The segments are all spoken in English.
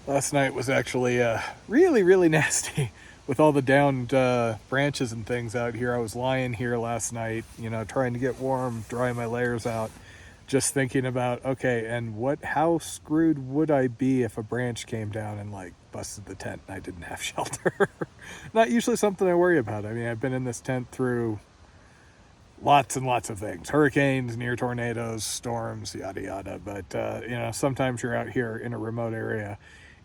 Last night was actually really, really nasty with all the downed branches and things out here. I was lying here last night, trying to get warm, dry my layers out, just thinking about, okay, and how screwed would I be if a branch came down and like busted the tent and I didn't have shelter? Not usually something I worry about. I mean, I've been in this tent through lots and lots of things: hurricanes, near tornadoes, storms, yada yada. But sometimes you're out here in a remote area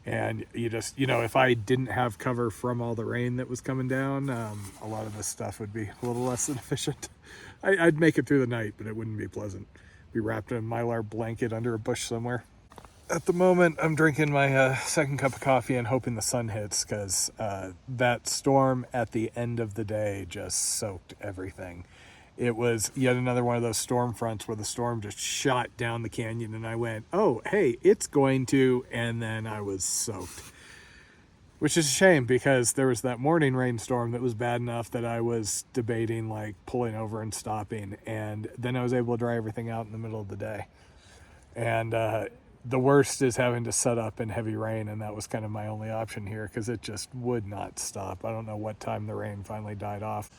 and you just, if I didn't have cover from all the rain that was coming down, a lot of this stuff would be a little less than efficient. I'd make it through the night, but it wouldn't be pleasant. Be wrapped in a Mylar blanket under a bush somewhere. At the moment, I'm drinking my second cup of coffee and hoping the sun hits, because that storm at the end of the day just soaked everything. It was yet another one of those storm fronts where the storm just shot down the canyon and I went, oh, hey, it's going to, and then I was soaked. Which is a shame, because there was that morning rainstorm that was bad enough that I was debating like pulling over and stopping, and then I was able to dry everything out in the middle of the day. And the worst is having to set up in heavy rain, and that was kind of my only option here because it just would not stop. I don't know what time the rain finally died off.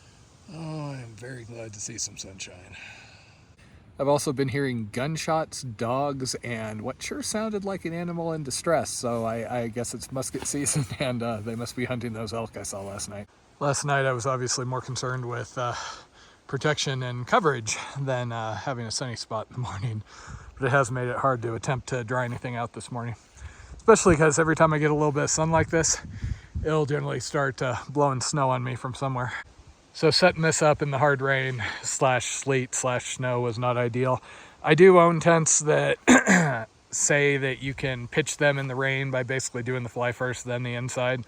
Oh, I am very glad to see some sunshine. I've also been hearing gunshots, dogs, and what sure sounded like an animal in distress, so I guess it's musket season, and they must be hunting those elk I saw last night. Last night I was obviously more concerned with protection and coverage than having a sunny spot in the morning, but it has made it hard to attempt to dry anything out this morning, especially because every time I get a little bit of sun like this, it'll generally start blowing snow on me from somewhere. So setting this up in the hard rain / sleet / snow was not ideal. I do own tents that say that you can pitch them in the rain by basically doing the fly first, then the inside.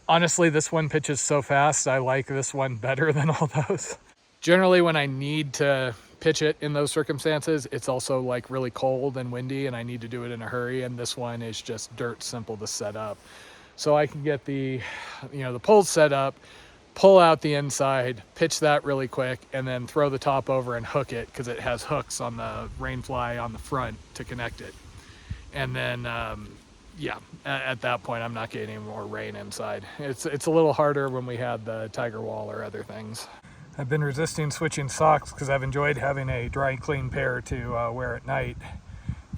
Honestly, this one pitches so fast, I like this one better than all those. Generally, when I need to pitch it in those circumstances, it's also like really cold and windy and I need to do it in a hurry, and this one is just dirt simple to set up. So I can get the poles set up, pull out the inside, pitch that really quick, and then throw the top over and hook it, because it has hooks on the rain fly on the front to connect it. And then, at that point, I'm not getting any more rain inside. It's a little harder when we had the tiger wall or other things. I've been resisting switching socks because I've enjoyed having a dry, clean pair to wear at night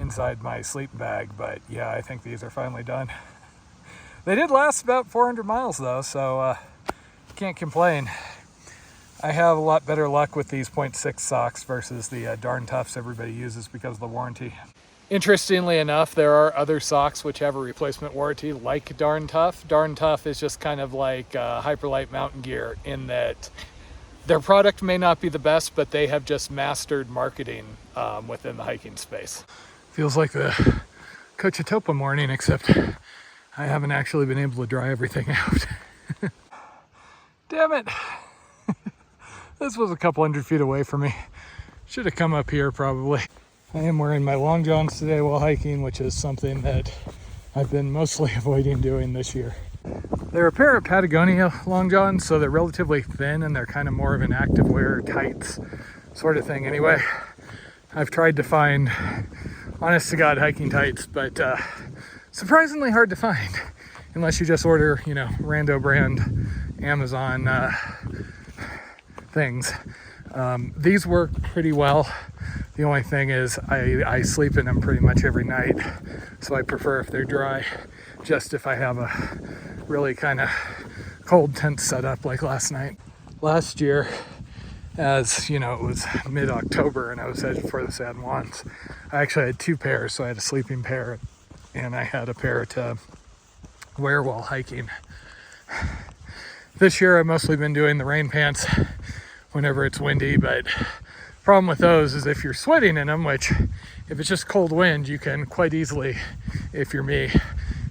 inside my sleeping bag. But yeah, I think these are finally done. They did last about 400 miles though, so can't complain. I have a lot better luck with these 0.6 socks versus the Darn Toughs everybody uses because of the warranty. Interestingly enough, there are other socks which have a replacement warranty like Darn Tough. Darn Tough is just kind of like Hyperlight Mountain Gear in that their product may not be the best, but they have just mastered marketing within the hiking space. Feels like the Cochetopa morning, except I haven't actually been able to dry everything out. Damn it. This was a couple hundred feet away from me. Should have come up here probably. I am wearing my long johns today while hiking, which is something that I've been mostly avoiding doing this year. They're a pair of Patagonia long johns, so they're relatively thin and they're kind of more of an active wear tights sort of thing. Anyway, I've tried to find honest to God hiking tights, but surprisingly hard to find unless you just order, rando brand Amazon things. These work pretty well. The only thing is I sleep in them pretty much every night, so I prefer if they're dry, just if I have a really kind of cold tent set up like last night. Last year, as it was mid-October and I was headed for the San Juans, I actually had two pairs, so I had a sleeping pair and I had a pair to wear while hiking. This year I've mostly been doing the rain pants whenever it's windy, but the problem with those is if you're sweating in them, which if it's just cold wind, you can quite easily, if you're me,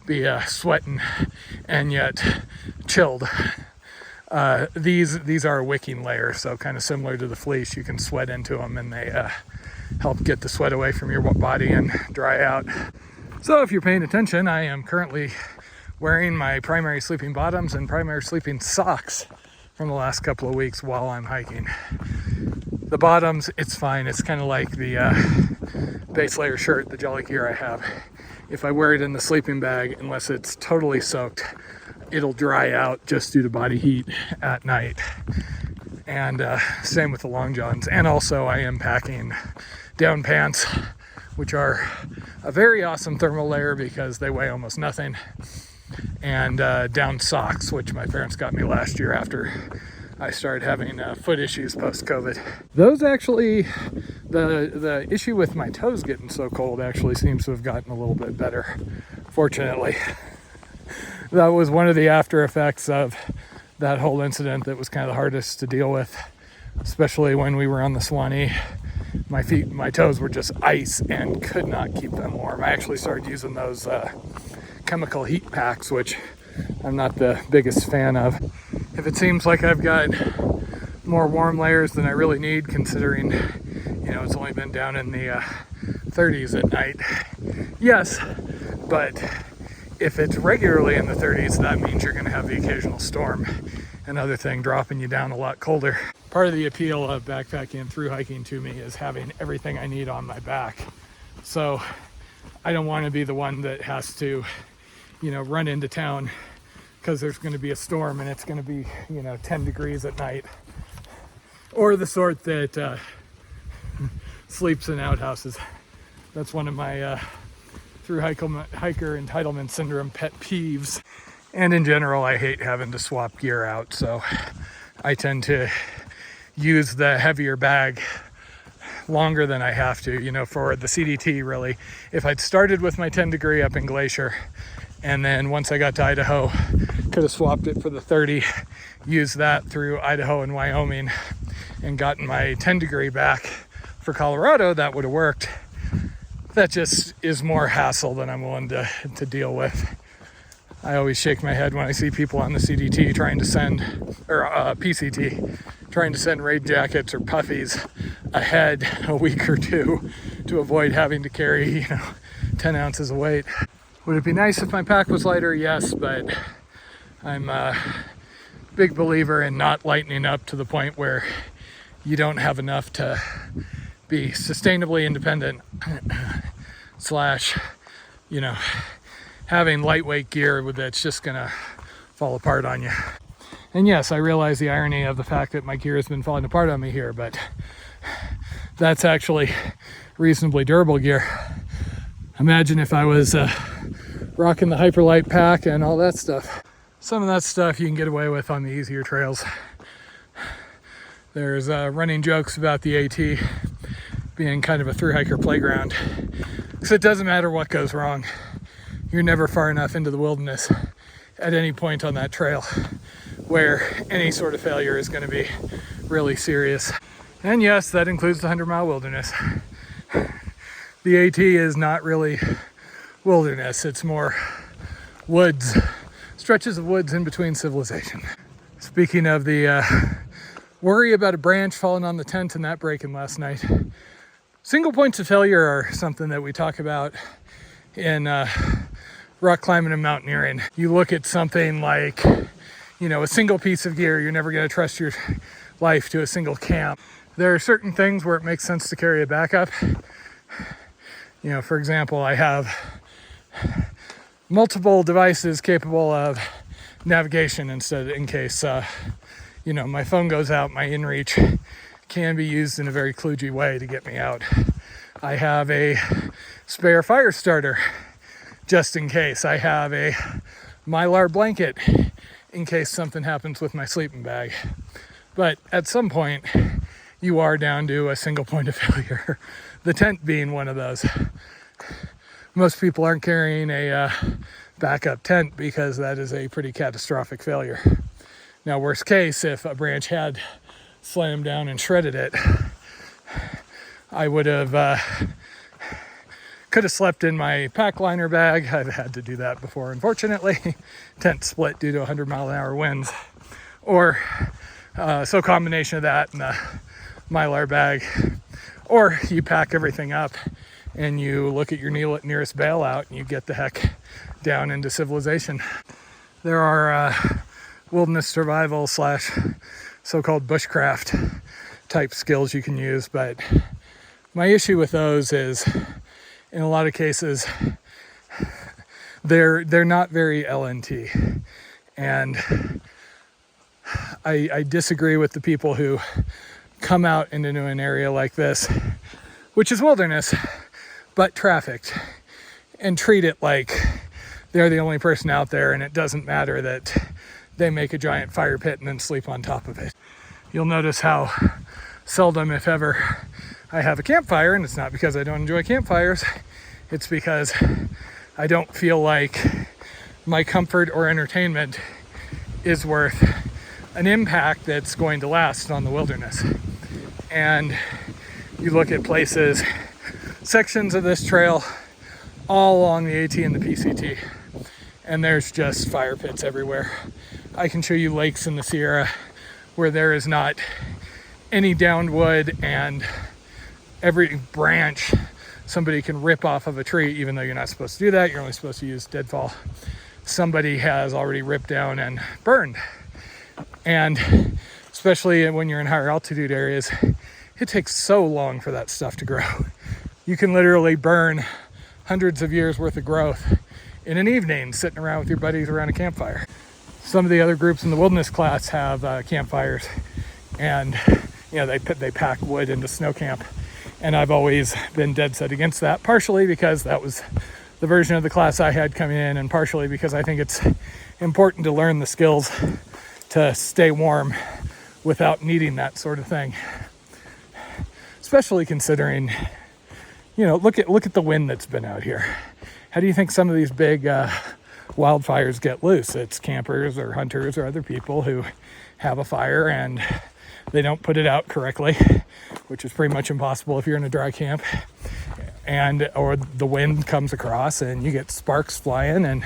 be sweating and yet chilled. These are a wicking layer, so kind of similar to the fleece. You can sweat into them and they help get the sweat away from your body and dry out. So if you're paying attention, I am currently wearing my primary sleeping bottoms and primary sleeping socks from the last couple of weeks while I'm hiking. The bottoms, it's fine. It's kind of like the base layer shirt, the Jolly Gear I have. If I wear it in the sleeping bag, unless it's totally soaked, it'll dry out just due to body heat at night. And same with the long johns. And also I am packing down pants, which are a very awesome thermal layer because they weigh almost nothing. And down socks, which my parents got me last year after I started having foot issues post-COVID. Those actually, the issue with my toes getting so cold actually seems to have gotten a little bit better, fortunately. That was one of the after effects of that whole incident that was kind of the hardest to deal with, especially when we were on the Swanee. My toes were just ice and could not keep them warm. I actually started using those chemical heat packs, which I'm not the biggest fan of. If it seems like I've got more warm layers than I really need, considering, you know, it's only been down in the 30s at night, yes, but if it's regularly in the 30s, that means you're going to have the occasional storm, another thing dropping you down a lot colder. Part of the appeal of backpacking and through hiking to me is having everything I need on my back. So I don't want to be the one that has to, you know, run into town because there's going to be a storm and it's going to be, you know, 10 degrees at night. Or the sort that sleeps in outhouses. That's one of my through hiker entitlement syndrome pet peeves. And in general, I hate having to swap gear out, so I tend to use the heavier bag longer than I have to, you know, for the CDT really. If I'd started with my 10 degree up in Glacier, and then once I got to Idaho, could have swapped it for the 30, used that through Idaho and Wyoming, and gotten my 10 degree back for Colorado, that would have worked. That just is more hassle than I'm willing to deal with. I always shake my head when I see people on the CDT trying to send, or PCT, trying to send rain jackets or puffies ahead a week or two to avoid having to carry, you know, 10 ounces of weight. Would it be nice if my pack was lighter? Yes, but I'm a big believer in not lightening up to the point where you don't have enough to be sustainably independent slash, you know, having lightweight gear that's just gonna fall apart on you. And yes, I realize the irony of the fact that my gear has been falling apart on me here, but that's actually reasonably durable gear. Imagine if I was rocking the hyperlight pack and all that stuff. Some of that stuff you can get away with on the easier trails. There's running jokes about the AT being kind of a thru hiker playground, because it doesn't matter what goes wrong. You're never far enough into the wilderness at any point on that trail where any sort of failure is going to be really serious. And yes, that includes the 100-mile wilderness. The AT is not really wilderness, it's more woods, stretches of woods in between civilization. Speaking of the worry about a branch falling on the tent and that breaking last night, single points of failure are something that we talk about in rock climbing and mountaineering. You look at something like, you know, a single piece of gear, you're never going to trust your life to a single camp. There are certain things where it makes sense to carry a backup. You know, for example, I have multiple devices capable of navigation in case, you know, my phone goes out, my inReach can be used in a very kludgy way to get me out. I have a spare fire starter just in case. I have a Mylar blanket in case something happens with my sleeping bag. But at some point, you are down to a single point of failure, the tent being one of those. Most people aren't carrying a backup tent because that is a pretty catastrophic failure. Now, worst case, if a branch had slammed down and shredded it, I would have could have slept in my pack liner bag. I've had to do that before, unfortunately. Tent split due to 100-mile-an-hour winds. Or so combination of that and the Mylar bag. Or you pack everything up and you look at your nearest bailout and you get the heck down into civilization. There are wilderness survival slash so-called bushcraft type skills you can use, but my issue with those is in a lot of cases they're not very LNT, and I disagree with the people who come out into an area like this, which is wilderness but trafficked, and treat it like they're the only person out there, and it doesn't matter that they make a giant fire pit and then sleep on top of it. You'll notice how seldom, if ever, I have a campfire, and it's not because I don't enjoy campfires. It's because I don't feel like my comfort or entertainment is worth an impact that's going to last on the wilderness. And you look at places, sections of this trail, all along the AT and the PCT, and there's just fire pits everywhere. I can show you lakes in the Sierra where there is not any downed wood, and every branch somebody can rip off of a tree, even though you're not supposed to do that. You're only supposed to use deadfall. Somebody has already ripped down and burned. And especially when you're in higher altitude areas, it takes so long for that stuff to grow. You can literally burn hundreds of years worth of growth in an evening sitting around with your buddies around a campfire. Some of the other groups in the wilderness class have campfires, and they pack wood into snow camp, and I've always been dead set against that, partially because that was the version of the class I had coming in, and partially because I think it's important to learn the skills to stay warm without needing that sort of thing, especially considering, look at the wind that's been out here. How do you think some of these big wildfires get loose? It's campers or hunters or other people who have a fire and they don't put it out correctly, which is pretty much impossible if you're in a dry camp, or the wind comes across and you get sparks flying, and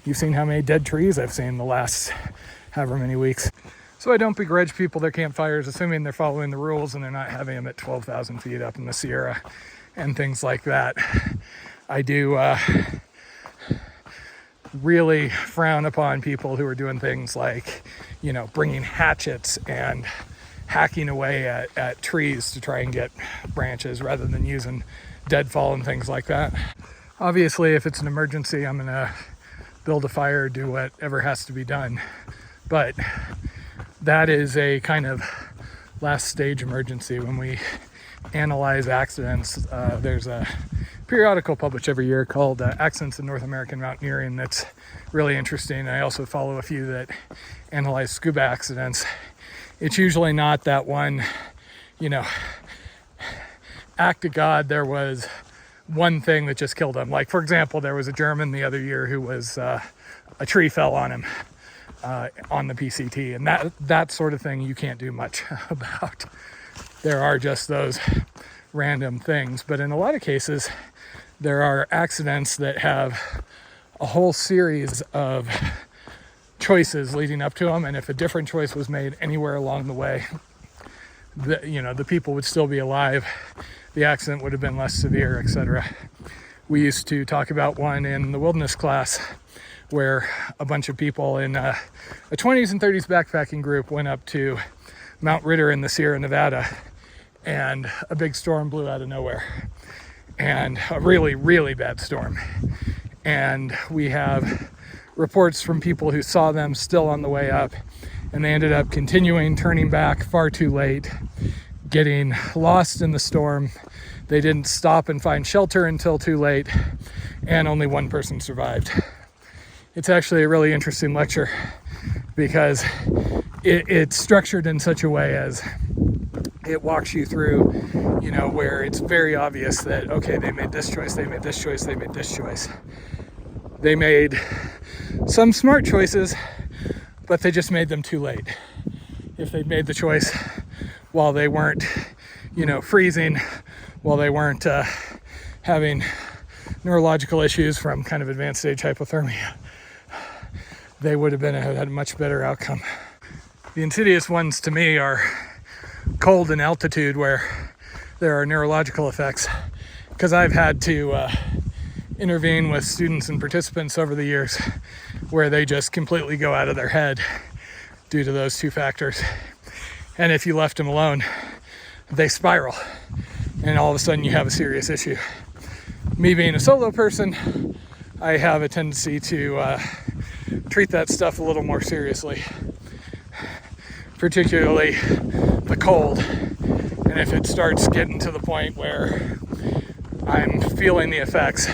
you've seen how many dead trees I've seen the last however many weeks. So I don't begrudge people their campfires, assuming they're following the rules and they're not having them at 12,000 feet up in the Sierra and things like that. I do really frown upon people who are doing things like, bringing hatchets and hacking away at trees to try and get branches rather than using deadfall and things like that. Obviously, if it's an emergency, I'm gonna build a fire, do whatever has to be done. But that is a kind of last stage emergency. When we analyze accidents, there's a periodical published every year called Accidents in North American Mountaineering that's really interesting. I also follow a few that analyze scuba accidents. It's usually not that one, act of God, there was one thing that just killed him. Like, for example, there was a German the other year who was, a tree fell on him on the PCT, and that sort of thing you can't do much about. There are just those random things, but in a lot of cases, there are accidents that have a whole series of choices leading up to them, and if a different choice was made anywhere along the way, the people would still be alive, the accident would have been less severe, etc. We used to talk about one in the wilderness class where a bunch of people in a 20s and 30s backpacking group went up to Mount Ritter in the Sierra Nevada, and a big storm blew out of nowhere, and a really, really bad storm. And we have reports from people who saw them still on the way up, and they ended up continuing, turning back far too late, getting lost in the storm. They didn't stop and find shelter until too late, and only one person survived. It's actually a really interesting lecture because it's structured in such a way as it walks you through, where it's very obvious that, okay, they made this choice, they made this choice, they made this choice. They made some smart choices, but they just made them too late. If they'd made the choice while they weren't, freezing, while they weren't having neurological issues from kind of advanced stage hypothermia, they would have had a much better outcome. The insidious ones to me are cold and altitude, where there are neurological effects, because I've had to intervene with students and participants over the years where they just completely go out of their head due to those two factors. And if you left them alone, they spiral, and all of a sudden you have a serious issue. Me being a solo person, I have a tendency to treat that stuff a little more seriously, particularly the cold. And if it starts getting to the point where I'm feeling the effects,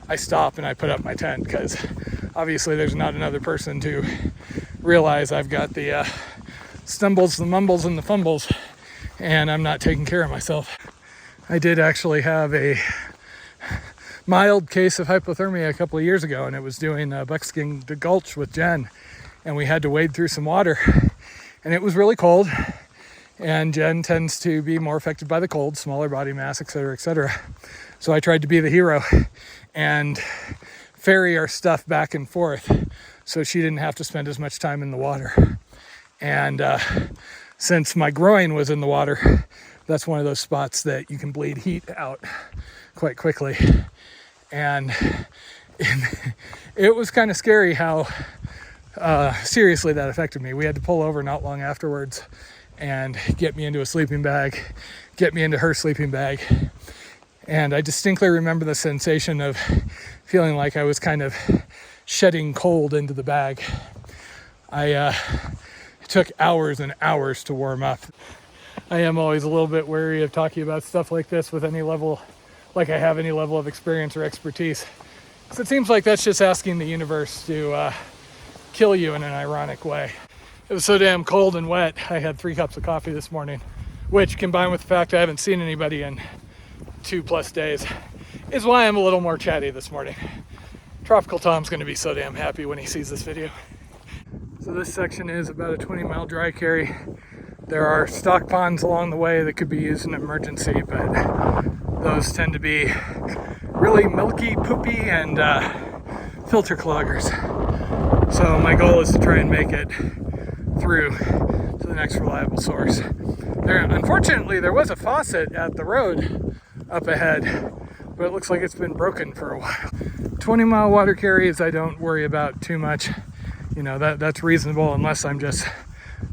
I stop and I put up my tent, because obviously there's not another person to realize I've got the stumbles, the mumbles, and the fumbles, and I'm not taking care of myself. I did actually have a mild case of hypothermia a couple of years ago, and it was doing Buckskin Gulch with Jen, and we had to wade through some water, and it was really cold, and Jen tends to be more affected by the cold, smaller body mass, etc., etc. So I tried to be the hero and ferry our stuff back and forth so she didn't have to spend as much time in the water. And since my groin was in the water, that's one of those spots that you can bleed heat out quite quickly. And it was kind of scary how seriously that affected me. We had to pull over not long afterwards and get me into a sleeping bag, get me into her sleeping bag. And I distinctly remember the sensation of feeling like I was kind of shedding cold into the bag. It took hours and hours to warm up. I am always a little bit wary of talking about stuff like this with any level, like I have any level of experience or expertise. So it seems like that's just asking the universe to kill you in an ironic way. It was so damn cold and wet, I had 3 cups of coffee this morning, which, combined with the fact I haven't seen anybody in 2+ days, is why I'm a little more chatty this morning. Tropical Tom's gonna be so damn happy when he sees this video. So this section is about a 20-mile dry carry. There are stock ponds along the way that could be used in an emergency, but those tend to be really milky, poopy, and filter cloggers. So my goal is to try and make it through to the next reliable source. Unfortunately, there was a faucet at the road up ahead, but it looks like it's been broken for a while. 20-mile water carries I don't worry about too much. You know, that's reasonable unless I'm just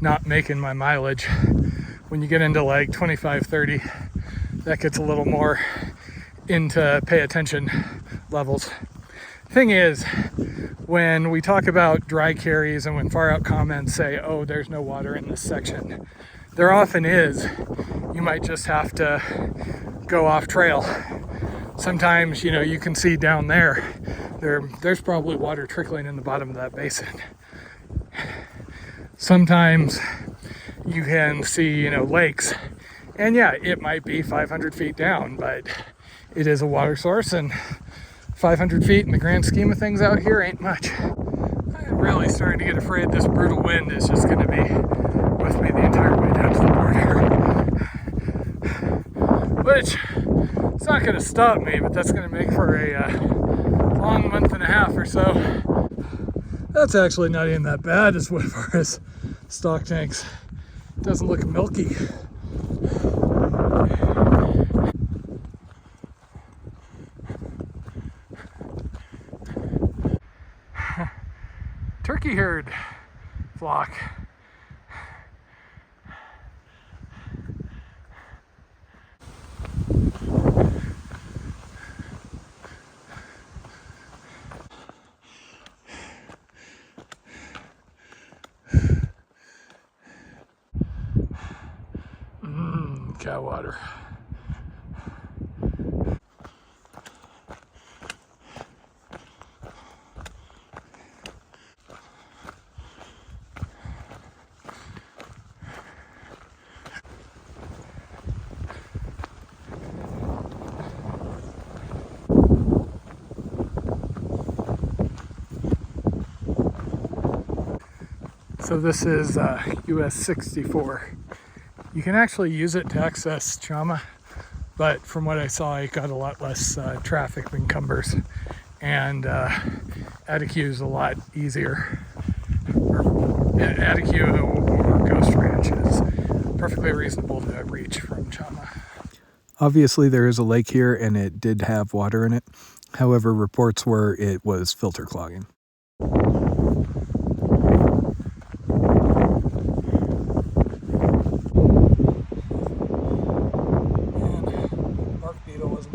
not making my mileage. When you get into like 25, 30, that gets a little more into pay attention levels. Thing is, when we talk about dry carries and when far out comments say, oh, there's no water in this section, there often is. You might just have to go off trail. Sometimes, you know, you can see down there's probably water trickling in the bottom of that basin. Sometimes you can see, you know, lakes, and yeah, it might be 500 feet down, but it is a water source, and 500 feet in the grand scheme of things out here ain't much. I'm really starting to get afraid this brutal wind is just going to be with me the entire way down to the border. Which, it's not going to stop me, but that's going to make for a long month and a half or so. That's actually not even that bad as far as stock tanks. It doesn't look milky. Turkey herd flock. Cow water. So this is US 64. You can actually use it to access Chama, but from what I saw, it got a lot less traffic than Cumbers, and Atticue is a lot easier. Atticue or Ghost Ranch is perfectly reasonable to reach from Chama. Obviously there is a lake here and it did have water in it. However, reports were it was filter clogging.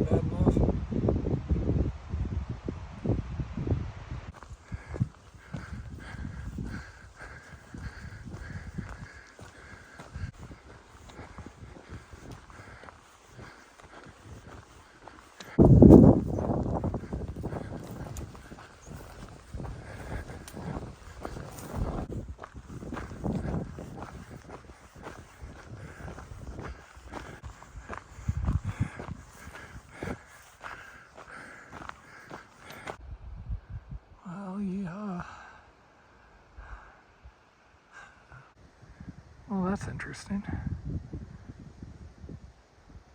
bad enough. Well, yeah. Well, that's interesting.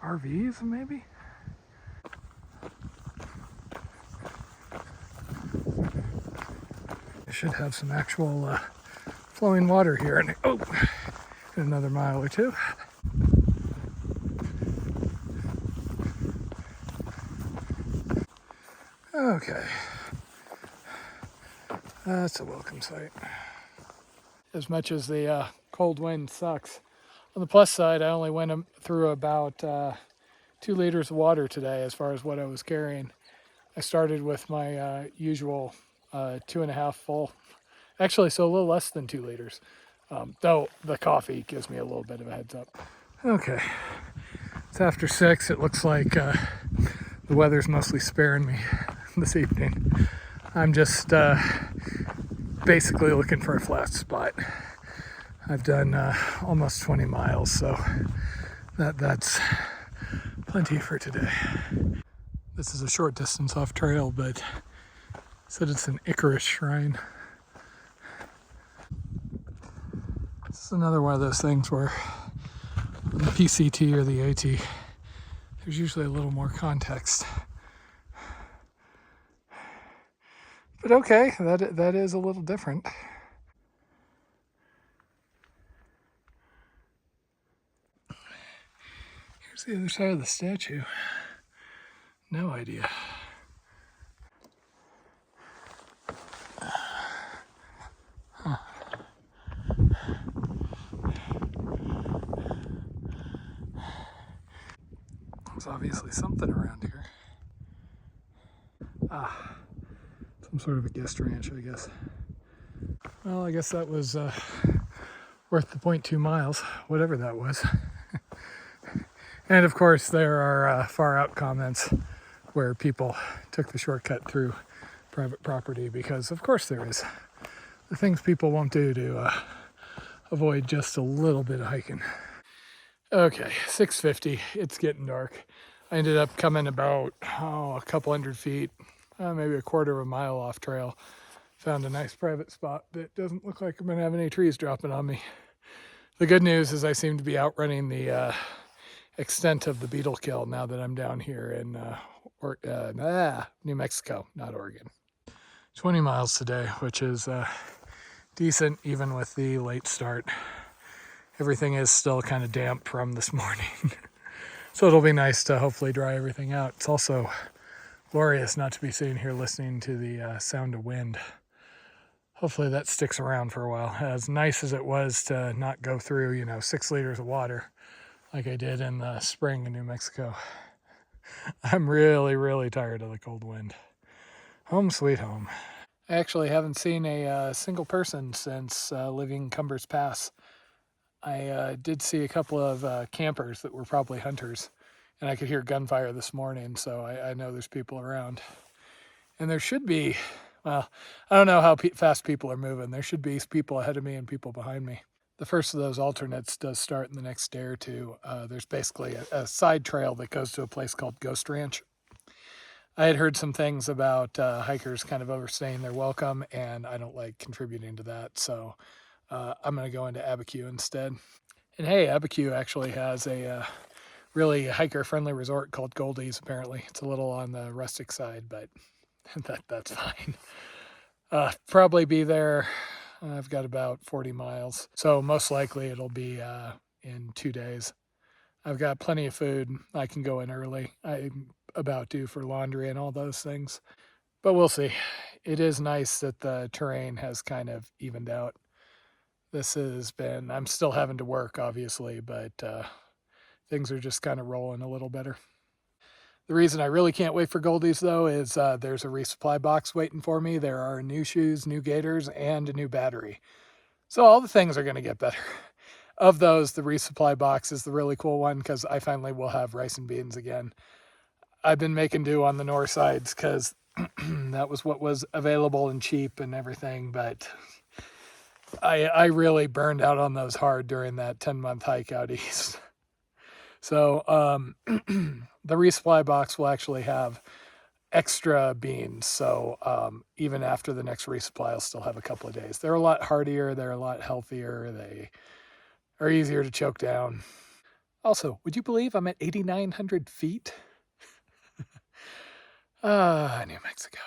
RVs, maybe? I should have some actual flowing water here in another mile or two. Okay. That's a welcome sight. As much as the cold wind sucks, on the plus side, I only went through about 2 liters of water today as far as what I was carrying. I started with my usual 2.5 full. Actually, so a little less than 2 liters. Though the coffee gives me a little bit of a heads up. Okay, it's after 6. It looks like the weather's mostly sparing me this evening. I'm just basically looking for a flat spot. I've done almost 20 miles, so that's plenty for today. This is a short distance off trail, but said it's an Icarus shrine. This is another one of those things where in the PCT or the AT, there's usually a little more context. But okay, that is a little different. Here's the other side of the statue. No idea. Huh. There's obviously something around here. Some sort of a guest ranch, I guess. Well, I guess that was worth the 0.2 miles, whatever that was. And of course, there are far out comments where people took the shortcut through private property because, of course, there is. The things people won't do to avoid just a little bit of hiking. Okay, 6:50. It's getting dark. I ended up coming about a couple hundred feet, maybe a quarter of a mile off trail. Found a nice private spot that doesn't look like I'm gonna have any trees dropping on me. The good news is I seem to be outrunning the extent of the beetle kill now that I'm down here in New Mexico, not Oregon. 20 miles today, which is decent even with the late start. Everything is still kind of damp from this morning. So it'll be nice to hopefully dry everything out. It's also glorious not to be sitting here listening to the sound of wind. Hopefully that sticks around for a while. As nice as it was to not go through, 6 liters of water like I did in the spring in New Mexico, I'm really, really tired of the cold wind. Home sweet home. I actually haven't seen a single person since leaving Cumbers Pass. I did see a couple of campers that were probably hunters, and I could hear gunfire this morning, so I know there's people around. And there should be, well, I don't know how fast people are moving. There should be people ahead of me and people behind me. The first of those alternates does start in the next day or two. There's basically a side trail that goes to a place called Ghost Ranch. I had heard some things about hikers kind of overstaying their welcome, and I don't like contributing to that, so I'm going to go into Abiquiu instead. And hey, Abiquiu actually has a really hiker-friendly resort called Goldie's, apparently. It's a little on the rustic side, but that's fine. Probably be there. I've got about 40 miles, so most likely it'll be in 2 days. I've got plenty of food. I can go in early. I'm about due for laundry and all those things, but we'll see. It is nice that the terrain has kind of evened out. This has been, I'm still having to work, obviously, but things are just kind of rolling a little better. The reason I really can't wait for Goldies, though, is there's a resupply box waiting for me. There are new shoes, new gaiters, and a new battery. So all the things are going to get better. Of those, the resupply box is the really cool one because I finally will have rice and beans again. I've been making do on the north sides because that was what was available and cheap and everything, but I really burned out on those hard during that 10-month hike out east. So the resupply box will actually have extra beans. So even after the next resupply, I'll still have a couple of days. They're a lot hardier. They're a lot healthier. They are easier to choke down. Also, would you believe I'm at 8,900 feet? New Mexico.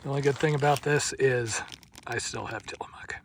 The only good thing about this is I still have Tillamook.